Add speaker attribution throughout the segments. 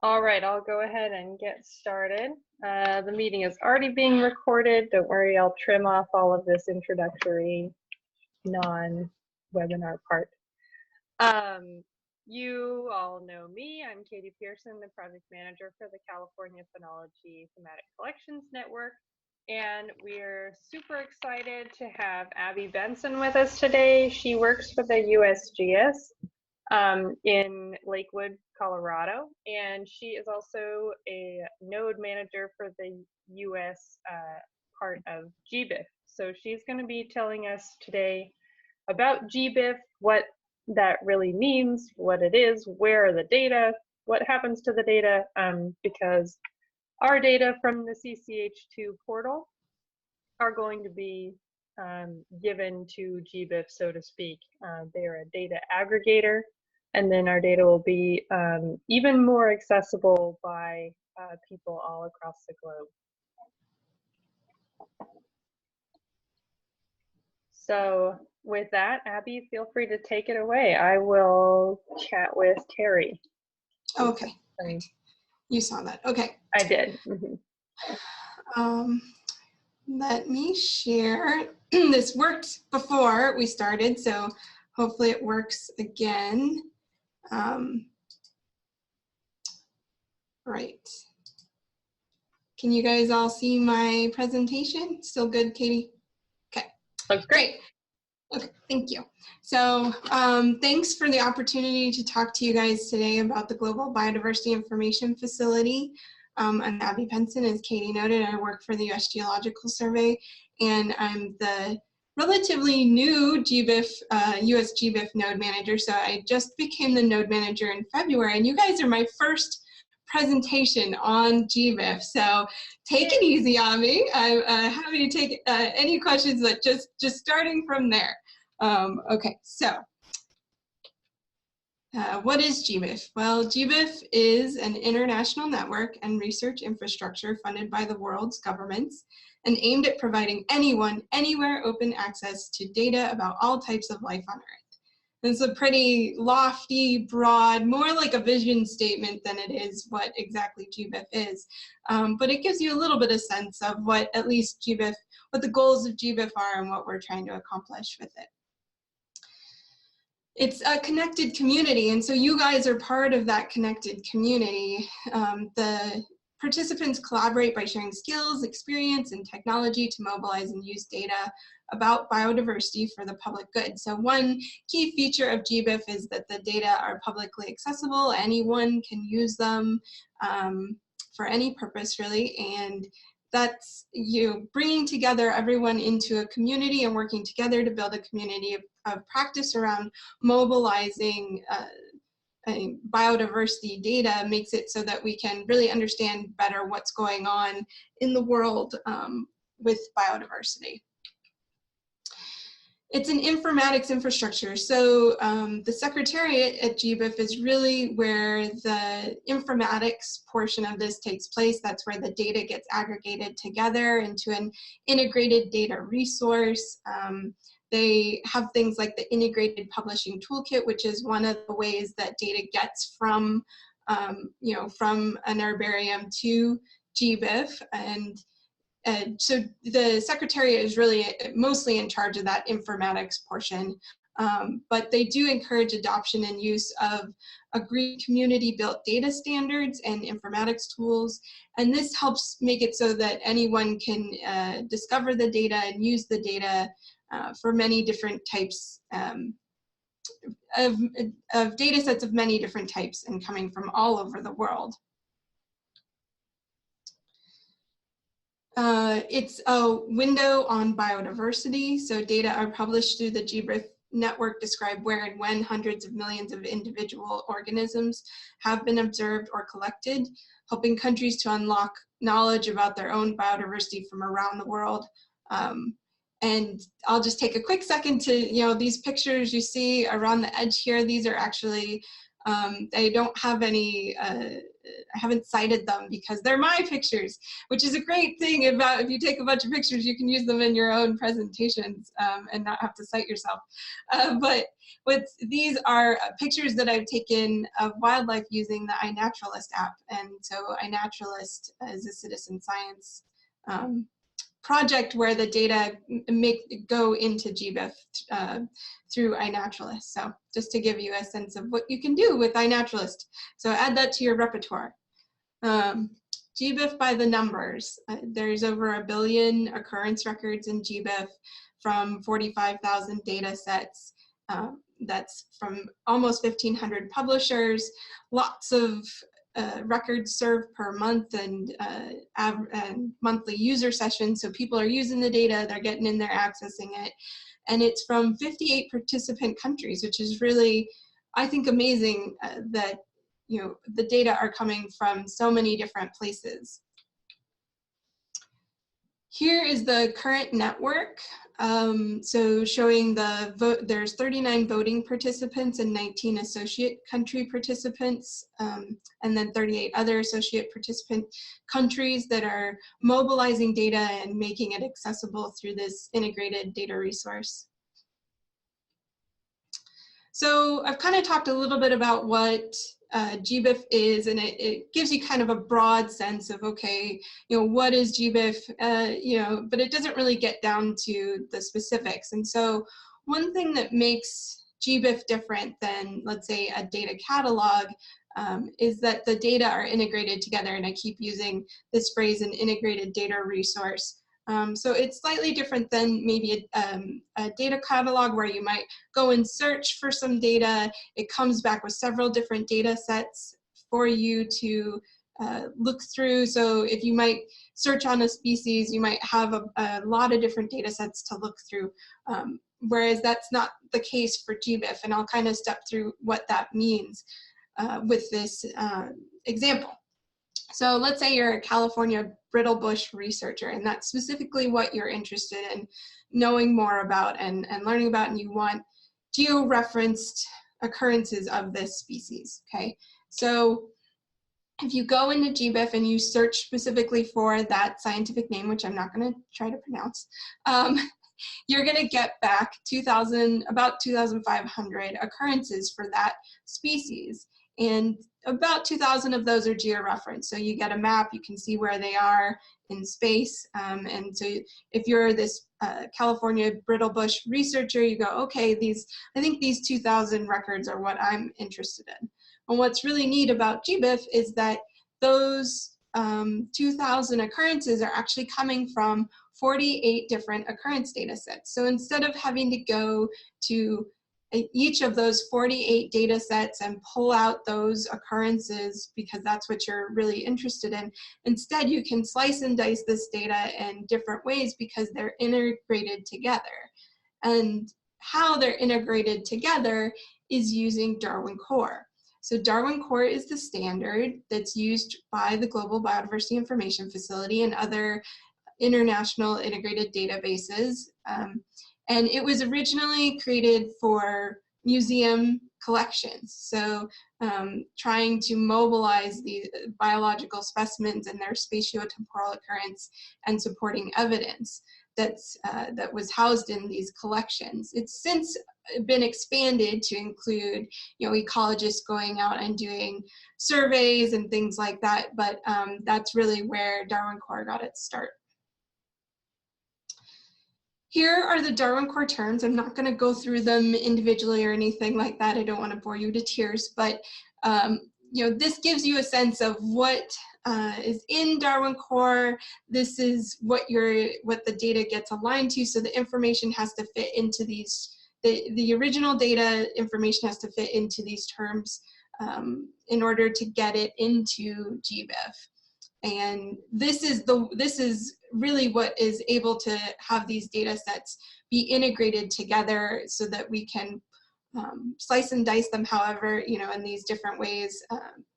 Speaker 1: All right, I'll go ahead and get started. The meeting is already being recorded. Don't worry, I'll trim off all of this introductory non-webinar part. You all know me. I'm Katie Pearson, the project manager for the California Phenology Thematic Collections Network. And we're super excited to have Abby Benson with us today. She works for the USGS in Lakewood, Colorado, and she is also a node manager for the US part of GBIF. So she's going to be telling us today about GBIF, what that really means, what it is, where are the data, what happens to the data, because our data from the CCH2 portal are going to be given to GBIF, so to speak. They're a data aggregator, and then our data will be even more accessible by people all across the globe. So with that, Abby, feel free to take it away. I will chat with Terry.
Speaker 2: Okay, you saw that. Okay.
Speaker 1: I did.
Speaker 2: Let me share. This worked before we started, so hopefully it works again. Right. Can you guys all see my presentation? Still good, Katie? Okay.
Speaker 1: Looks great.
Speaker 2: Okay, thank you. So thanks for the opportunity to talk to you guys today about the Global Biodiversity Information Facility. I'm Abby Benson, as Katie noted. I work for the US Geological Survey, and I'm the relatively new GBIF, US GBIF node manager. So I just became the node manager in February, and you guys are my first presentation on GBIF, so take it easy on me. I'm happy to take any questions, but just starting from there. Okay, so what is GBIF? Well, GBIF is an international network and research infrastructure funded by the world's governments and aimed at providing anyone, anywhere, open access to data about all types of life on Earth. It's a pretty lofty, broad, more like a vision statement than it is what exactly GBIF is. But it gives you a little bit of sense of what at least GBIF, what the goals of GBIF are and what we're trying to accomplish with it. It's a connected community, and so you guys are part of that connected community. The participants collaborate by sharing skills, experience, and technology to mobilize and use data about biodiversity for the public good. So one key feature of GBIF is that the data are publicly accessible. Anyone can use them for any purpose, really, and that's bringing together everyone into a community and working together to build a community of practice around mobilizing biodiversity data makes it so that we can really understand better what's going on in the world with biodiversity. It's an informatics infrastructure, so the secretariat at GBIF is really where the informatics portion of this takes place. That's where the data gets aggregated together into an integrated data resource. They have things like the Integrated Publishing Toolkit, which is one of the ways that data gets from, from an herbarium to GBIF. And so the Secretariat is really mostly in charge of that informatics portion, but they do encourage adoption and use of agreed community-built data standards and informatics tools, and this helps make it so that anyone can discover the data and use the data for many different types of data sets of many different types and coming from all over the world. It's a window on biodiversity, so data are published through the GBIF network describe where and when hundreds of millions of individual organisms have been observed or collected, helping countries to unlock knowledge about their own biodiversity from around the world. And I'll just take a quick second to, these pictures you see around the edge here, these are actually I don't have any, I haven't cited them because they're my pictures, which is a great thing about if you take a bunch of pictures, you can use them in your own presentations and not have to cite yourself. But these are pictures that I've taken of wildlife using the iNaturalist app. And so iNaturalist is a citizen science project where the data go into GBIF through iNaturalist. So just to give you a sense of what you can do with iNaturalist. So add that to your repertoire. GBIF by the numbers. There's over 1 billion occurrence records in GBIF from 45,000 data sets. That's from almost 1,500 publishers, lots of records served per month and monthly user sessions. So people are using the data, they're getting in there, accessing it. And it's from 58 participant countries, which is really, I think, amazing that the data are coming from so many different places. Here is the current network. So showing the vote, there's 39 voting participants and 19 associate country participants, and then 38 other associate participant countries that are mobilizing data and making it accessible through this integrated data resource. So I've kind of talked a little bit about what GBIF is, and it gives you kind of a broad sense of, okay, what is GBIF, but it doesn't really get down to the specifics. And so one thing that makes GBIF different than, let's say, a data catalog is that the data are integrated together, and I keep using this phrase, an integrated data resource. So it's slightly different than maybe a data catalog where you might go and search for some data. It comes back with several different data sets for you to look through. So if you might search on a species, you might have a lot of different data sets to look through, whereas that's not the case for GBIF. And I'll kind of step through what that means with this example. So let's say you're a California brittle-bush researcher, and that's specifically what you're interested in knowing more about and learning about, and you want geo-referenced occurrences of this species, okay? So if you go into GBIF and you search specifically for that scientific name, which I'm not gonna try to pronounce, you're gonna get back about 2,500 occurrences for that species. And about 2,000 of those are georeferenced. So you get a map, you can see where they are in space. And so if you're this California brittle-bush researcher, you go, okay, I think these 2,000 records are what I'm interested in. And what's really neat about GBIF is that those 2,000 occurrences are actually coming from 48 different occurrence data sets. So instead of having to go to each of those 48 data sets and pull out those occurrences because that's what you're really interested in, instead you can slice and dice this data in different ways because they're integrated together. And how they're integrated together is using Darwin Core. So Darwin Core is the standard that's used by the Global Biodiversity Information Facility and other international integrated databases. And it was originally created for museum collections. So trying to mobilize the biological specimens and their spatiotemporal occurrence and supporting evidence that was housed in these collections. It's since been expanded to include, ecologists going out and doing surveys and things like that, but that's really where Darwin Core got its start. Here are the Darwin Core terms. I'm not going to go through them individually or anything like that. I don't want to bore you to tears, but this gives you a sense of what is in Darwin Core. This is what the data gets aligned to. So the information has to fit into these. The original data information has to fit into these terms in order to get it into GBIF. And this is really what is able to have these data sets be integrated together so that we can slice and dice them however, in these different ways,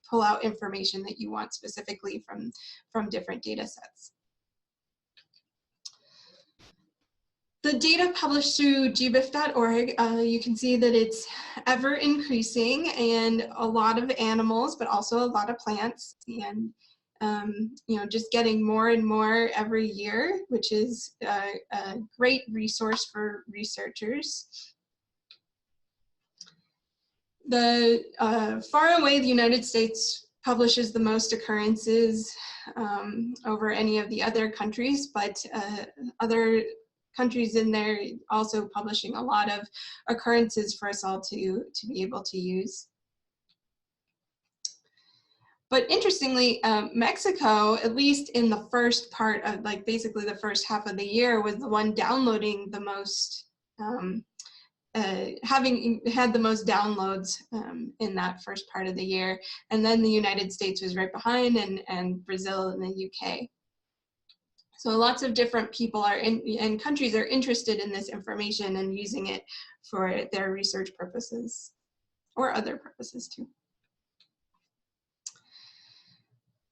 Speaker 2: pull out information that you want specifically from different data sets. The data published through gbif.org, you can see that it's ever increasing, and a lot of animals, but also a lot of plants, and you know, just getting more and more every year, which is a great resource for researchers. Far away, the United States publishes the most occurrences over any of the other countries, but other countries in there also publishing a lot of occurrences for us all to be able to use. But interestingly, Mexico, at least in the first part of, like, basically the first half of the year, was the one downloading the most, having had the most downloads in that first part of the year. And then the United States was right behind, and Brazil and the UK. So lots of different people are and countries are interested in this information and using it for their research purposes or other purposes too.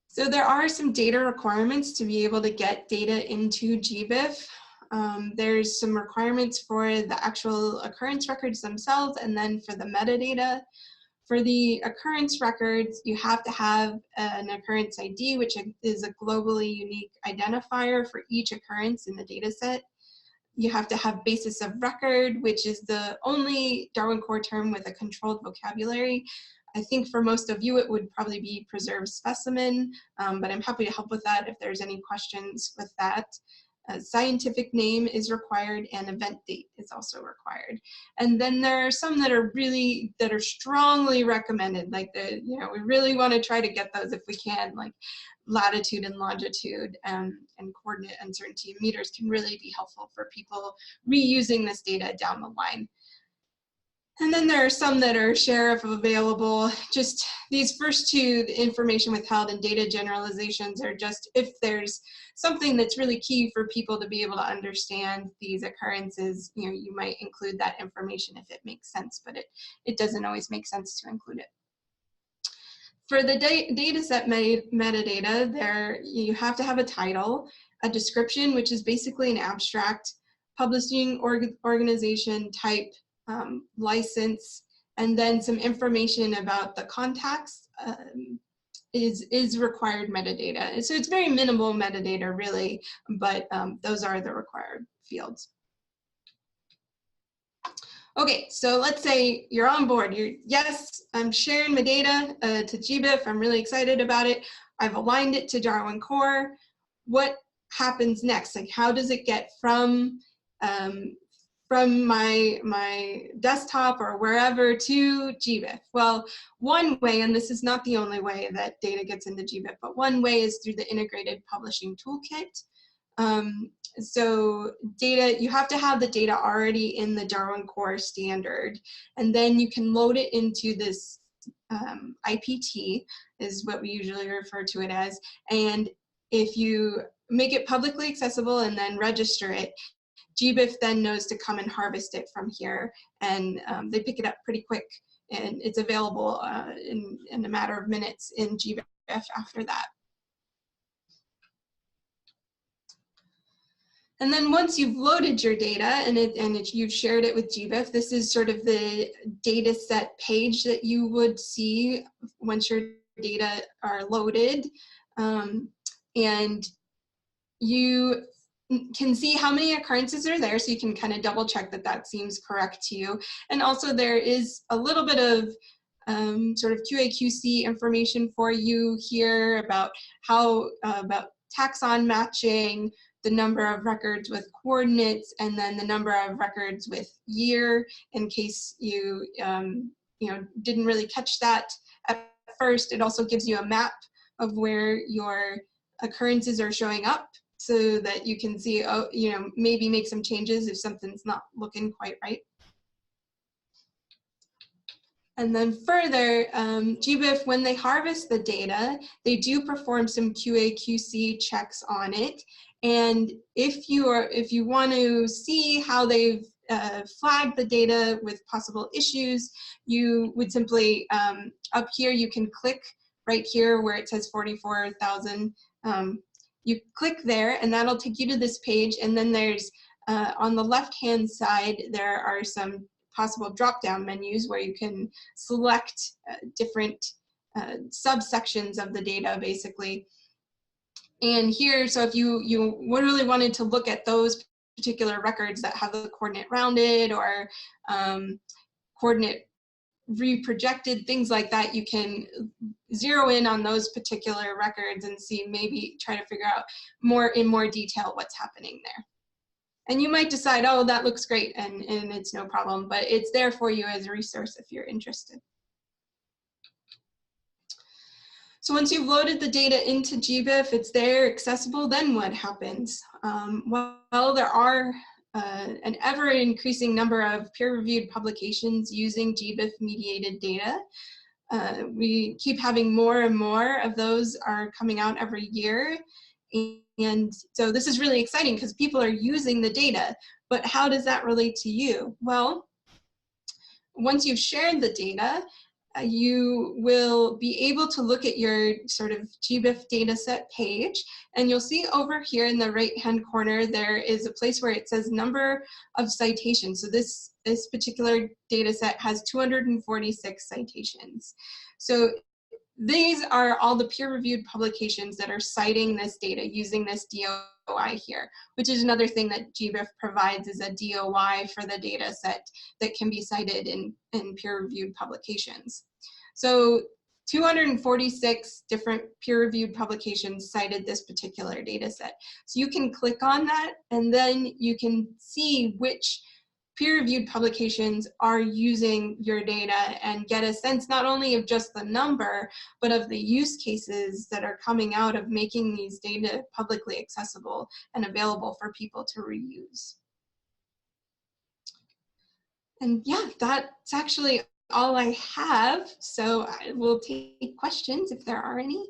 Speaker 2: So there are some data requirements to be able to get data into GBIF. There's some requirements for the actual occurrence records themselves, and then for the metadata. For the occurrence records, you have to have an occurrence ID, which is a globally unique identifier for each occurrence in the data set. You have to have basis of record, which is the only Darwin Core term with a controlled vocabulary. I think for most of you, it would probably be preserved specimen, but I'm happy to help with that if there's any questions with that. A scientific name is required, and event date is also required. And then there are some that are strongly recommended, like you know, we really want to try to get those if we can, like latitude and longitude, and coordinate uncertainty meters can really be helpful for people reusing this data down the line. And then there are some that are share if available. Just these first two, the information withheld and data generalizations, are just if there's something that's really key for people to be able to understand these occurrences, you know, you might include that information if it makes sense, but it doesn't always make sense to include it. For the data set metadata, there you have to have a title, a description, which is basically an abstract, publishing organization, type, license, and then some information about the contacts is required metadata. And so it's very minimal metadata really, but those are the required fields. Okay, so let's say you're on board. Yes, I'm sharing my data to GBIF. I'm really excited about it. I've aligned it to Darwin Core. What happens next? Like, how does it get from my desktop or wherever to GBIF? Well, one way, and this is not the only way that data gets into GBIF, but one way is through the Integrated Publishing Toolkit. So data, you have to have the data already in the Darwin Core standard, and then you can load it into this IPT, is what we usually refer to it as. And if you make it publicly accessible and then register it, GBIF then knows to come and harvest it from here, and they pick it up pretty quick, and it's available in a matter of minutes in GBIF after that. And then once you've loaded your data and you've shared it with GBIF, this is sort of the data set page that you would see once your data are loaded. And you can see how many occurrences are there, so you can kind of double check that that seems correct to you. And also there is a little bit of sort of QA/QC information for you here about how, about taxon matching, the number of records with coordinates, and then the number of records with year, in case you you know, didn't really catch that at first. It also gives you a map of where your occurrences are showing up, so that you can see, oh, you know, maybe make some changes if something's not looking quite right. And then further, GBIF, when they harvest the data, they do perform some QA/QC checks on it. And if you want to see how they've flagged the data with possible issues, you would simply, up here, you can click right here where it says 44,000. You click there, and that'll take you to this page, and then there's On the left-hand side, there are some possible drop-down menus where you can select different subsections of the data, basically. And here, so if you really wanted to look at those particular records that have the coordinate rounded or coordinate reprojected, things like that, you can zero in on those particular records and see, maybe try to figure out in more detail what's happening there. And you might decide, oh, that looks great, and it's no problem, but it's there for you as a resource if you're interested. So once you've loaded the data into GBIF, it's there, accessible, then what happens? Well, there are an ever-increasing number of peer-reviewed publications using GBIF-mediated data. We keep having more and more of those are coming out every year. And so this is really exciting because people are using the data, but how does that relate to you? Well, once you've shared the data, you will be able to look at your sort of GBIF dataset page, and you'll see over here in the right-hand corner, there is a place where it says number of citations. So this particular dataset has 246 citations. So these are all the peer-reviewed publications that are citing this data using this DOI here, which is another thing that GBIF provides, is a DOI for the data set that can be cited in peer-reviewed publications. So 246 different peer-reviewed publications cited this particular data set. So you can click on that, and then you can see which peer-reviewed publications are using your data and get a sense not only of just the number, but of the use cases that are coming out of making these data publicly accessible and available for people to reuse. And yeah, that's actually all I have. So I will take questions if there are any.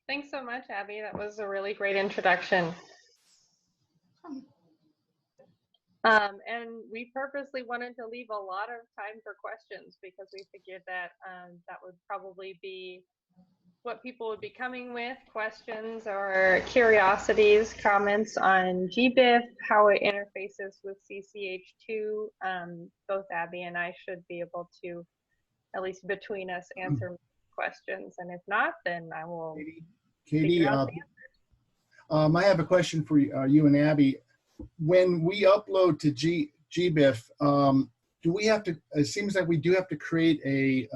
Speaker 1: Thanks so much, Abby. That was a really great introduction. And we purposely wanted to leave a lot of time for questions because we figured that that would probably be what people would be coming with, questions or curiosities, comments on GBIF, how it interfaces with CCH2. Both Abby and I should be able to, at least between us, answer questions. And if not, then I will
Speaker 3: Katie,
Speaker 1: figure out the answer.
Speaker 3: I have a question for you and Abby. When we upload to GBIF, do we have to, it seems like we do have to create a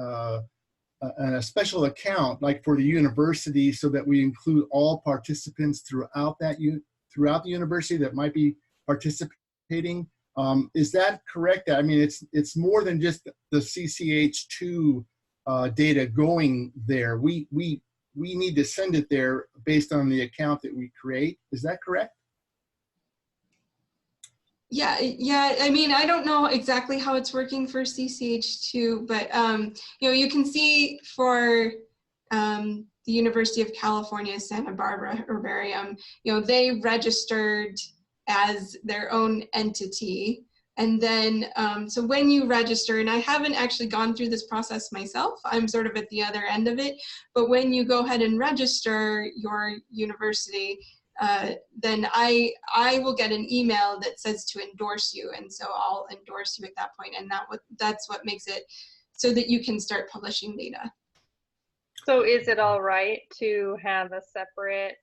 Speaker 3: special account, like for the university, so that we include all participants throughout the university that might be participating. Is that correct? I mean, it's more than just the CCH2 data going there. We need to send it there based on the account that we create. Is that correct?
Speaker 2: Yeah. I mean, I don't know exactly how it's working for CCH2, but you know, you can see for the University of California, Santa Barbara Herbarium, you know, they registered as their own entity. And then, so when you register, and I haven't actually gone through this process myself, I'm sort of at the other end of it, but when you go ahead and register your university, then I will get an email that says to endorse you, and so I'll endorse you at that point, and that's what makes it so that you can start publishing data.
Speaker 1: So is it all right to have a separate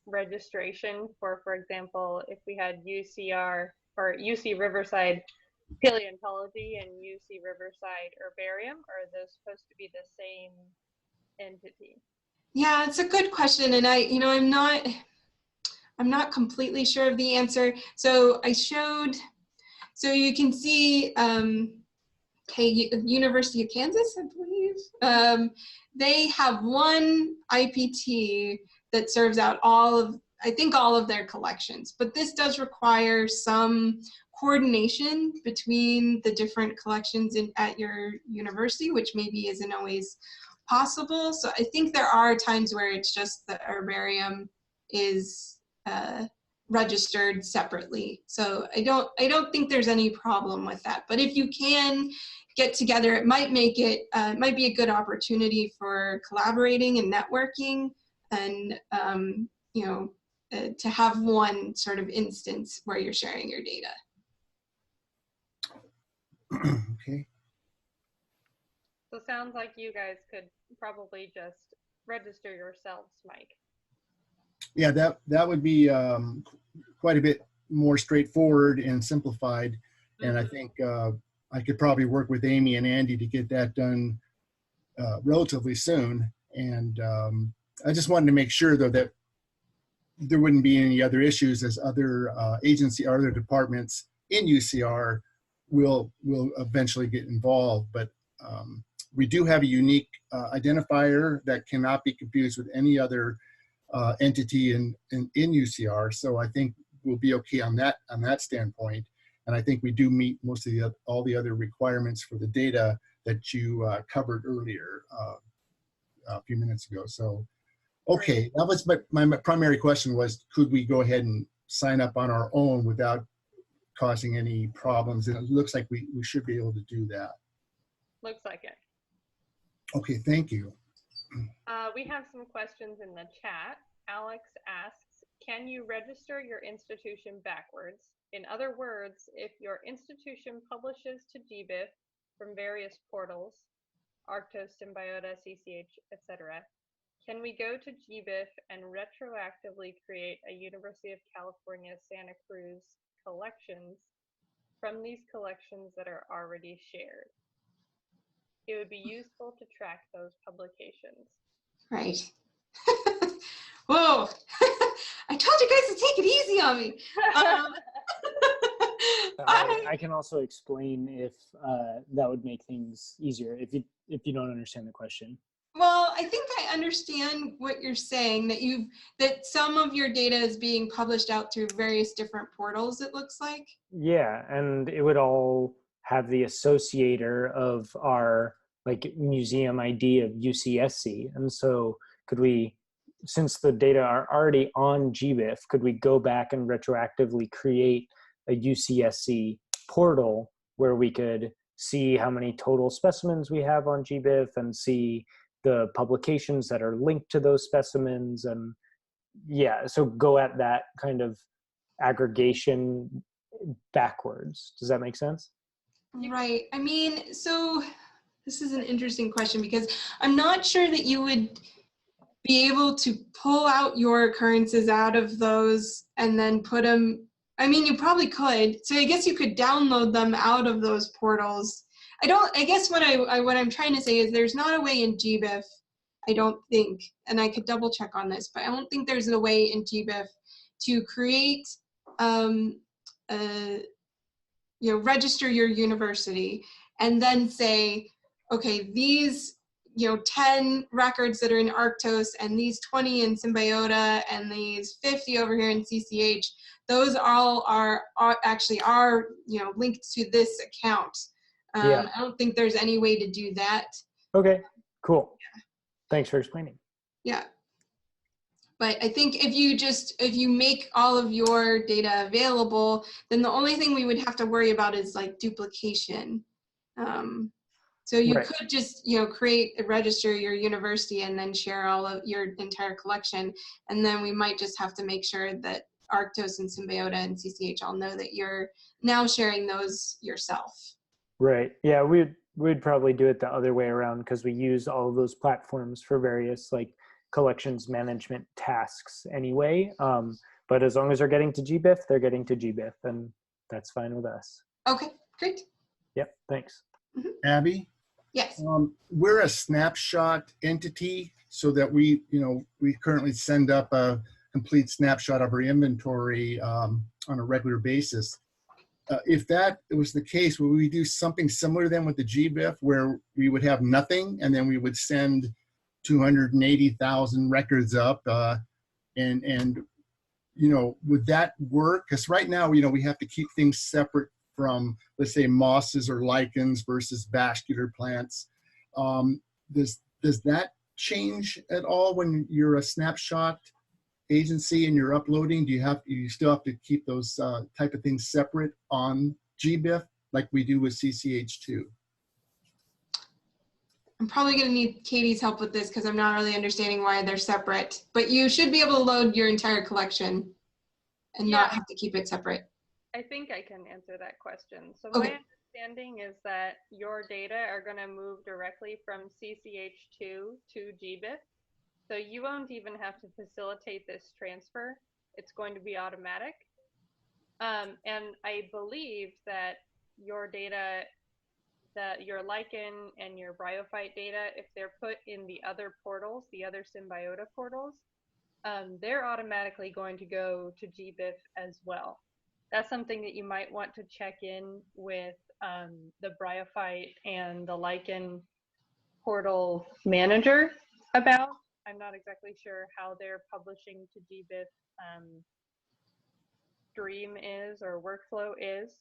Speaker 1: registration for example, if we had UCR or UC Riverside Paleontology and UC Riverside Herbarium, or are those supposed to be the same entity?
Speaker 2: Yeah, it's a good question, and I'm not completely sure of the answer. So I showed, so you can see, University of Kansas, I believe, they have one IPT that serves out I think all of their collections, but this does require some coordination between the different collections at your university, which maybe isn't always possible. So I think there are times where it's just the herbarium is registered separately. So I don't think there's any problem with that. But if you can get together, it might make it might be a good opportunity for collaborating and networking, and you know, to have one sort of instance where you're sharing your data.
Speaker 3: Okay.
Speaker 1: So it sounds like you guys could probably just register yourselves, Mike.
Speaker 3: Yeah, that would be quite a bit more straightforward and simplified. And I think I could probably work with Amy and Andy to get that done relatively soon. And I just wanted to make sure, though, that there wouldn't be any other issues as other agency or other departments in UCR will eventually get involved. But we do have a unique identifier that cannot be confused with any other entity in UCR. So I think we'll be okay on that standpoint. And I think we do meet most of all the other requirements for the data that you covered earlier a few minutes ago. So, okay, that was my primary question was, could we go ahead and sign up on our own without causing any problems? And it looks like we should be able to do that.
Speaker 1: Looks like it.
Speaker 3: Okay, thank you.
Speaker 1: We have some questions in the chat. Alex asks, can you register your institution backwards? In other words, if your institution publishes to GBIF from various portals, Arctos, Symbiota, CCH, etc., can we go to GBIF and retroactively create a University of California, Santa Cruz collections from these collections that are already shared? It would be useful to track those publications.
Speaker 2: Right. Whoa. I told you guys to take it easy on me.
Speaker 4: I can also explain if that would make things easier if you don't understand the question.
Speaker 2: Well, I think I understand what you're saying, that some of your data is being published out through various different portals, it looks like.
Speaker 4: Yeah, and it would all have the associator of our like museum ID of UCSC. And so could we, since the data are already on GBIF, could we go back and retroactively create a UCSC portal where we could see how many total specimens we have on GBIF and see the publications that are linked to those specimens? And yeah, so go at that kind of aggregation backwards. Does that make sense?
Speaker 2: Right. I mean, so this is an interesting question because I'm not sure that you would be able to pull out your occurrences out of those and then put them, I mean, you probably could. So I guess you could download them out of those portals. I guess what I'm trying to say is there's not a way in GBIF, I don't think, and I could double check on this, but I don't think there's a way in GBIF to create, register your university and then say, okay, these 10 records that are in Arctos and these 20 in Symbiota and these 50 over here in CCH, those all are actually linked to this account.
Speaker 4: Yeah.
Speaker 2: I don't think there's any way to do that.
Speaker 4: Okay, cool. Yeah. Thanks for explaining.
Speaker 2: Yeah. But I think if you make all of your data available, then the only thing we would have to worry about is like duplication. So you
Speaker 4: Right.
Speaker 2: could just, register your university and then share all of your entire collection. And then we might just have to make sure that Arctos and Symbiota and CCH all know that you're now sharing those yourself. Right.
Speaker 4: Yeah, we'd probably do it the other way around because we use all of those platforms for various like collections management tasks anyway. But as long as they're getting to GBIF, they're getting to GBIF, and that's fine with us.
Speaker 2: Okay, great.
Speaker 4: Yep, thanks.
Speaker 2: Mm-hmm.
Speaker 3: Abby?
Speaker 2: Yes.
Speaker 3: We're a snapshot entity, so that we currently send up a complete snapshot of our inventory on a regular basis. If that was the case, would we do something similar then with the GBIF, where we would have nothing and then we would send 280,000 records up, and would that work? Because right now, we have to keep things separate from, let's say, mosses or lichens versus vascular plants. Does that change at all when you're a snapshot agency and you're uploading? Do you still have to keep those type of things separate on GBIF like we do with CCH2?
Speaker 2: I'm probably going to need Katie's help with this because I'm not really understanding why they're separate. But you should be able to load your entire collection and not have to keep it separate.
Speaker 1: I think I can answer that question. So
Speaker 2: Okay.
Speaker 1: my understanding is that your data are going to move directly from CCH2 to GBIF. So you won't even have to facilitate this transfer. It's going to be automatic. And I believe that your data, that your lichen and your bryophyte data, if they're put in the other portals, the other Symbiota portals, they're automatically going to go to GBIF as well. That's something that you might want to check in with the bryophyte and the lichen portal manager about. I'm not exactly sure how their publishing to GBIF stream is or workflow is,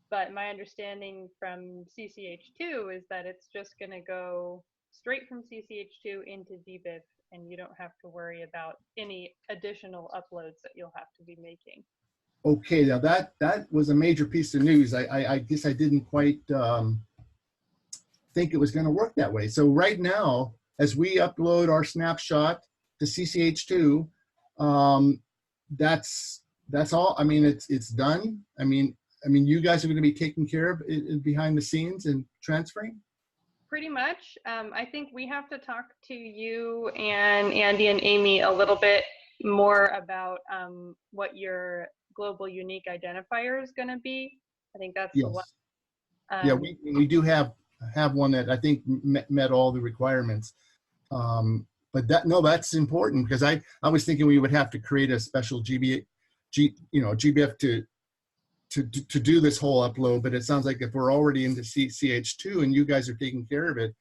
Speaker 1: but my understanding from CCH2 is that it's just going to go straight from CCH2 into GBIF, and you don't have to worry about any additional uploads that you'll have to be making.
Speaker 3: Okay, now that was a major piece of news. I guess I didn't quite think it was going to work that way. So right now, as we upload our snapshot to CCH2, that's all. I mean, it's done. I mean, you guys are going to be taking care of it behind the scenes and transferring.
Speaker 1: Pretty much. I think we have to talk to you and Andy and Amy a little bit more about what your global unique identifier is going to be. I think that's the one.
Speaker 3: Yeah, we do have one that I think met all the requirements. But that's important, because I was thinking we would have to create a special GBIF to do this whole upload. But it sounds like if we're already into CH2 and you guys are taking care of it,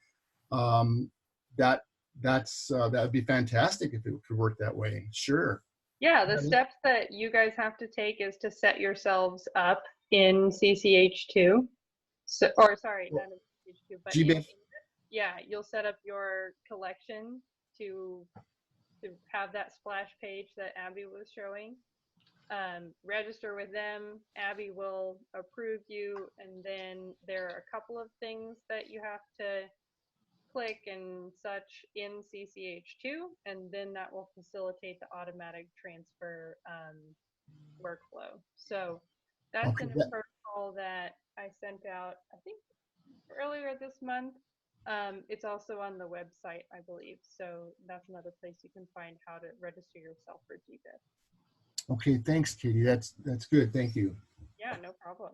Speaker 3: that would be fantastic if it could work that way. Sure.
Speaker 1: Yeah, the steps that you guys have to take is to set yourselves up in CCH2. So, or sorry, not in CCH2, but
Speaker 3: GBIF.
Speaker 1: Yeah, you'll set up your collection to have that splash page that Abby was showing. Register with them. Abby will approve you, and then there are a couple of things that you have to click and such in CCH2, and then that will facilitate the automatic transfer workflow. So that's in a protocol that I sent out, I think, earlier this month. It's also on the website, I believe. So that's another place you can find how to register yourself for GBIF.
Speaker 3: Okay, thanks, Katie. That's good. Thank you.
Speaker 1: Yeah, no problem.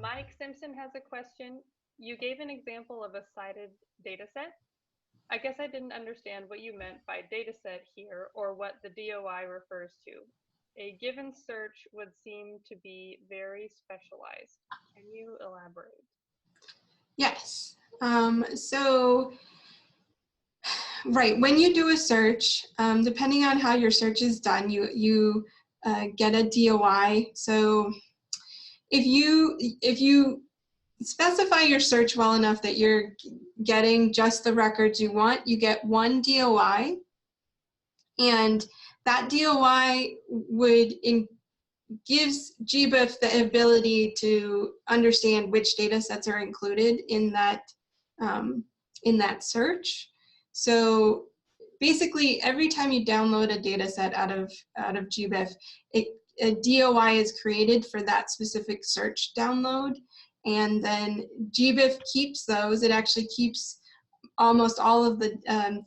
Speaker 1: Mike Simpson has a question. You gave an example of a cited data set. I guess I didn't understand what you meant by data set here, or what the DOI refers to. A given search would seem to be very specialized. Can you elaborate?
Speaker 2: Yes. Right, when you do a search, depending on how your search is done, you get a DOI. So if you specify your search well enough that you're getting just the records you want, you get one DOI, and that DOI gives GBIF the ability to understand which data sets are included in that search. So basically, every time you download a data set out of GBIF, a DOI is created for that specific search download, and then GBIF keeps those. It actually keeps almost all of the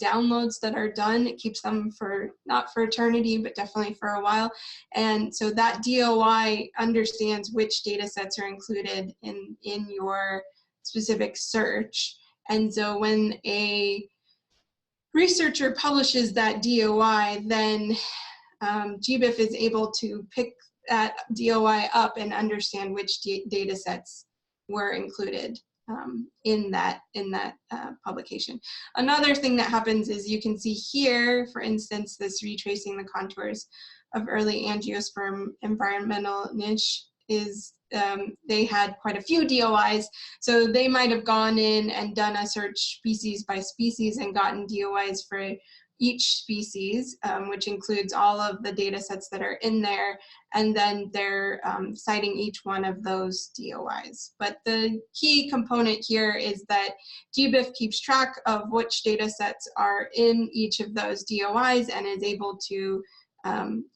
Speaker 2: downloads that are done. It keeps them for, not for eternity, but definitely for a while. And so that DOI understands which data sets are included in your specific search. And so when a researcher publishes that DOI, then GBIF is able to pick that DOI up and understand which data sets were included in that publication. Another thing that happens is you can see here, for instance, this retracing the contours of early angiosperm environmental niche is they had quite a few DOIs, so they might have gone in and done a search species by species and gotten DOIs each species, which includes all of the data sets that are in there, and then they're citing each one of those DOIs. But the key component here is that GBIF keeps track of which data sets are in each of those DOIs and is able to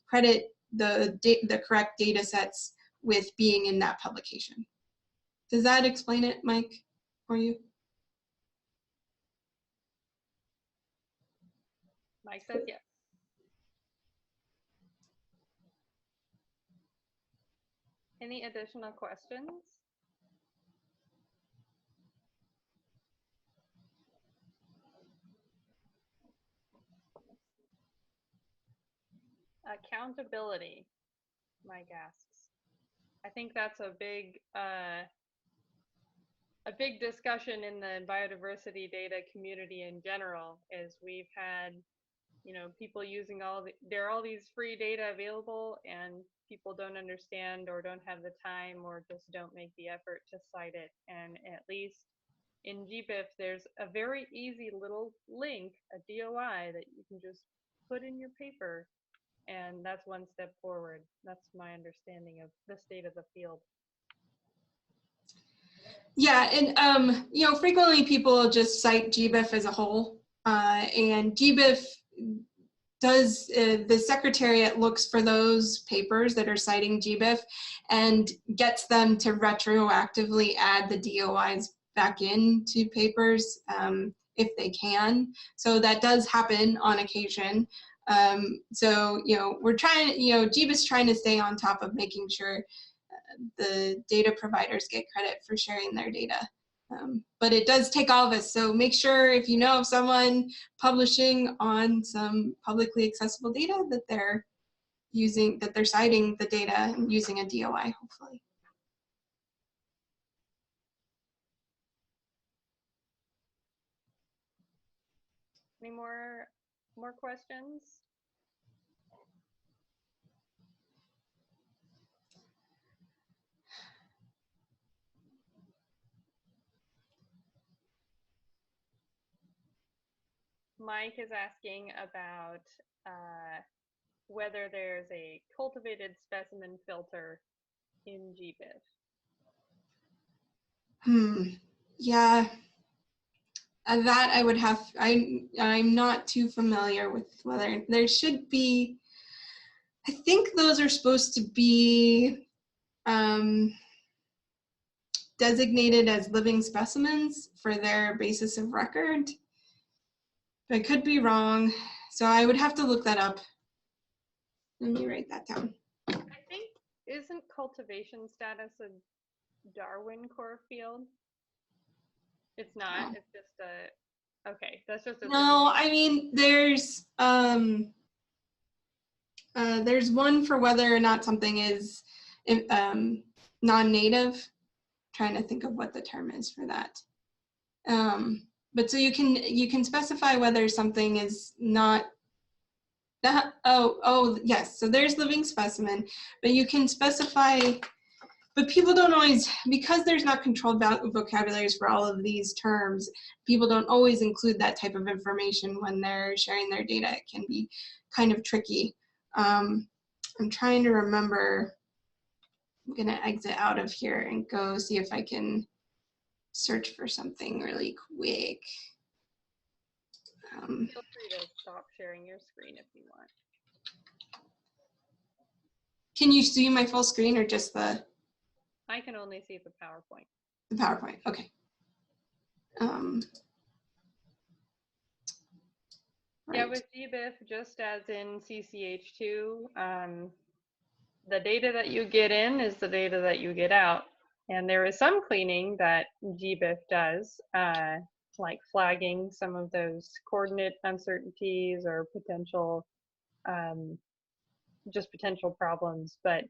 Speaker 2: credit the correct data sets with being in that publication. Does that explain it, Mike, for you?
Speaker 1: Mike says yes. Any additional questions? Accountability, Mike asks. I think that's a big discussion in the biodiversity data community in general. Is we've had, you know, people using there are all these free data available, and people don't understand or don't have the time or just don't make the effort to cite it. And at least in GBIF, there's a very easy little link, a DOI, that you can just put in your paper, and that's one step forward. That's my understanding of the state of the field.
Speaker 2: Yeah, and you know, frequently people just cite GBIF as a whole, and GBIF does, the Secretariat looks for those papers that are citing GBIF and gets them to retroactively add the DOIs back into papers if they can. So that does happen on occasion. So, you know, we're trying, you know, GBIF's trying to stay on top of making sure the data providers get credit for sharing their data. But it does take all of us. So make sure, if you know of someone publishing on some publicly accessible data, that they're using, that they're citing the data and using a DOI, hopefully.
Speaker 1: Any more questions? Mike is asking about whether there's a cultivated specimen filter in GBIF.
Speaker 2: Yeah, that I would have, I'm not too familiar with whether there should be. I think those are supposed to be designated as living specimens for their basis of record. I could be wrong, so I would have to look that up. Let me write that down.
Speaker 1: I think, isn't cultivation status a Darwin core field? It's not, it's just a, okay, that's just a.
Speaker 2: No, I mean, there's one for whether or not something is non-native. Trying to think of what the term is for that. But so you can specify whether something is not that. Oh yes. So there's living specimen, but you can specify. But people don't always, because there's not controlled vocabularies for all of these terms, people don't always include that type of information when they're sharing their data. It can be kind of tricky. I'm trying to remember. I'm gonna exit out of here and go see if I can search for something really quick.
Speaker 1: Feel free to stop sharing your screen if you want.
Speaker 2: Can you see my full screen or just the?
Speaker 1: I can only see the PowerPoint.
Speaker 2: The PowerPoint, okay.
Speaker 1: Yeah, with GBIF, just as in CCH2, the data that you get in is the data that you get out. And there is some cleaning that GBIF does, like flagging some of those coordinate uncertainties or potential, just potential problems. But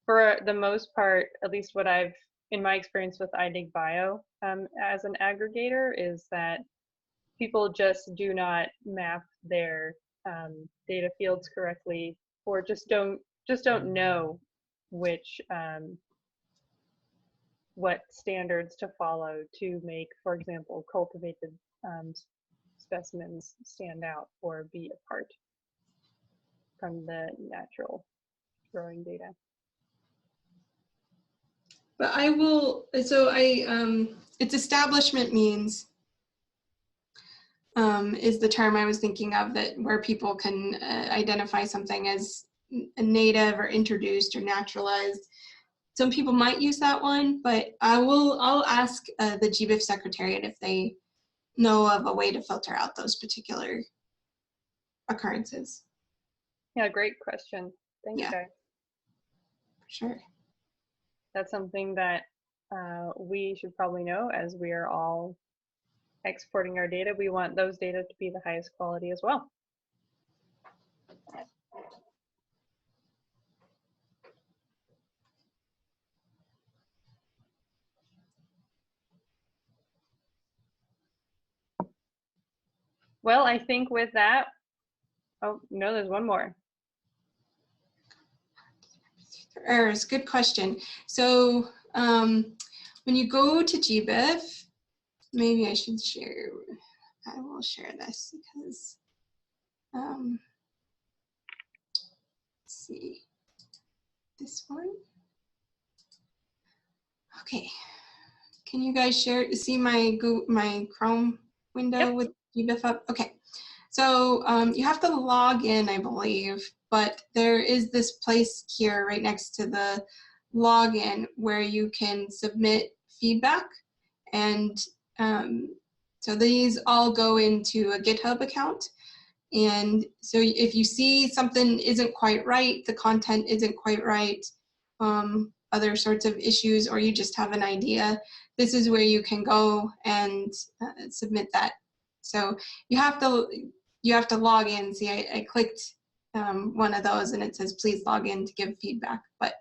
Speaker 1: for the most part, at least what I've, in my experience with iDigBio as an aggregator, is that people just do not map their data fields correctly, or just don't know which what standards to follow to make, for example, cultivated specimens stand out or be apart from the natural growing data.
Speaker 2: But it's establishment means is the term I was thinking of, that where people can identify something as a native or introduced or naturalized. Some people might use that one, but I'll ask the GBIF Secretariat if they know of a way to filter out those particular occurrences.
Speaker 1: Yeah, great question. Thanks,
Speaker 2: Yeah.
Speaker 1: guys.
Speaker 2: For sure.
Speaker 1: That's something that we should probably know as we are all exporting our data. We want those data to be the highest quality as well. Well, I think with that, oh, no, there's one more.
Speaker 2: Errors, good question. So when you go to GBIF, maybe I should share, I will share this because, let's see, this one. Okay, can you guys see my Chrome window? Yep. With GBIF up? Okay, so you have to log in, I believe, but there is this place here right next to the login where you can submit feedback, and so these all go into a GitHub account. And so if you see something isn't quite right, the content isn't quite right, other sorts of issues, or you just have an idea, this is where you can go and submit that. So you have to log in. See, I clicked one of those and it says please log in to give feedback. But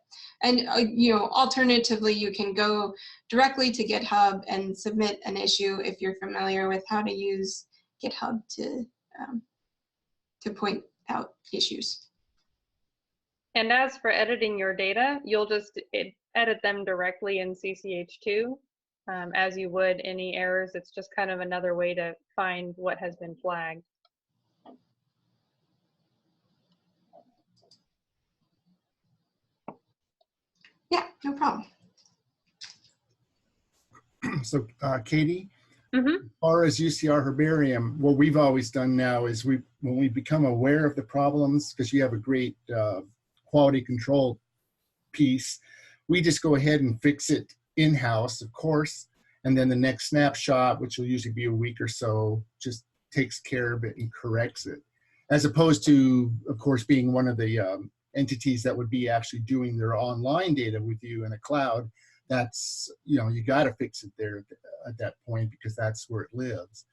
Speaker 2: you know, alternatively, you can go directly to GitHub and submit an issue if you're familiar with how to use GitHub to point out issues.
Speaker 1: And as for editing your data, you'll just edit them directly in CCH2 as you would any errors. It's just kind of another way to find what has been flagged.
Speaker 2: Yeah, no problem.
Speaker 3: So Katie,
Speaker 1: Mm-hmm.
Speaker 3: as far as UCR Herbarium, what we've always done now is when we become aware of the problems, because you have a great quality control piece, we just go ahead and fix it in-house, of course, and then the next snapshot, which will usually be a week or so, just takes care of it and corrects it, as opposed to, of course, being one of the entities that would be actually doing their online data with you in a cloud. That's, you know, you got to fix it there at that point because that's where it lives.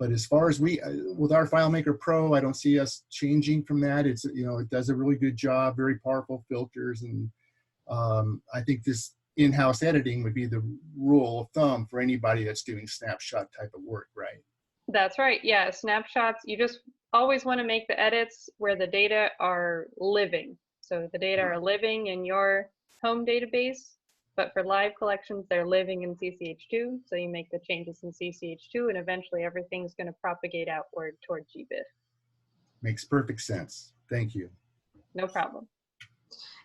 Speaker 3: But as far as with our FileMaker Pro, I don't see us changing from that. It's, you know, it does a really good job, very powerful filters, and I think this in-house editing would be the rule of thumb for anybody that's doing snapshot type of work, right?
Speaker 1: That's right. Yeah, snapshots, you just always want to make the edits where the data are living. So the data are living in your home database, but for live collections, they're living in CCH2. So you make the changes in CCH2, and eventually everything's going to propagate outward toward GBIF.
Speaker 3: Makes perfect sense. Thank you.
Speaker 1: No problem.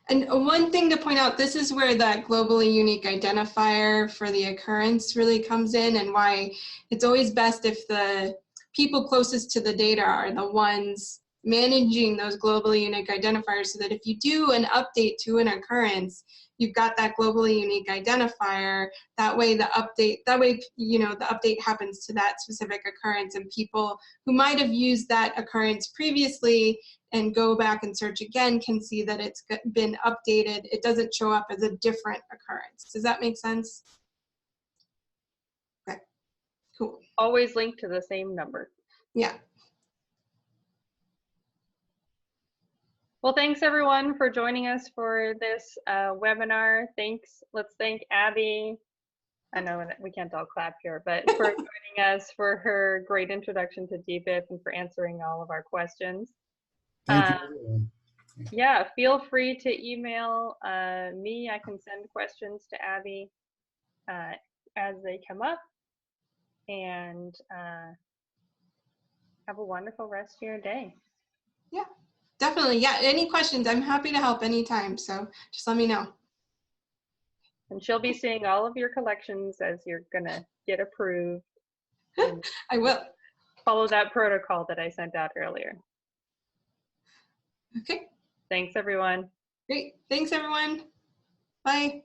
Speaker 2: And one thing to point out, this is where that globally unique identifier for the occurrence really comes in, and why it's always best if the people closest to the data are the ones managing those globally unique identifiers, so that if you do an update to an occurrence, you've got that globally unique identifier. That way you know, the update happens to that specific occurrence, and people who might have used that occurrence previously and go back and search again can see that it's been updated. It doesn't show up as a different occurrence. Does that make sense? Okay, cool.
Speaker 1: Always link to the same number.
Speaker 2: Yeah.
Speaker 1: Well, thanks everyone for joining us for this webinar. Thanks. Let's thank Abby. I know that we can't all clap here, but for joining us for her great introduction to GBIF and for answering all of our questions.
Speaker 3: Thank you.
Speaker 1: Yeah, feel free to email me. I can send questions to Abby as they come up. And have a wonderful rest of your day.
Speaker 2: Yeah, definitely. Yeah, any questions, I'm happy to help anytime. So just let me know.
Speaker 1: And she'll be seeing all of your collections as you're gonna get approved. And
Speaker 2: I will.
Speaker 1: follow that protocol that I sent out earlier.
Speaker 2: Okay,
Speaker 1: Thanks, everyone.
Speaker 2: great. Thanks, everyone. Bye.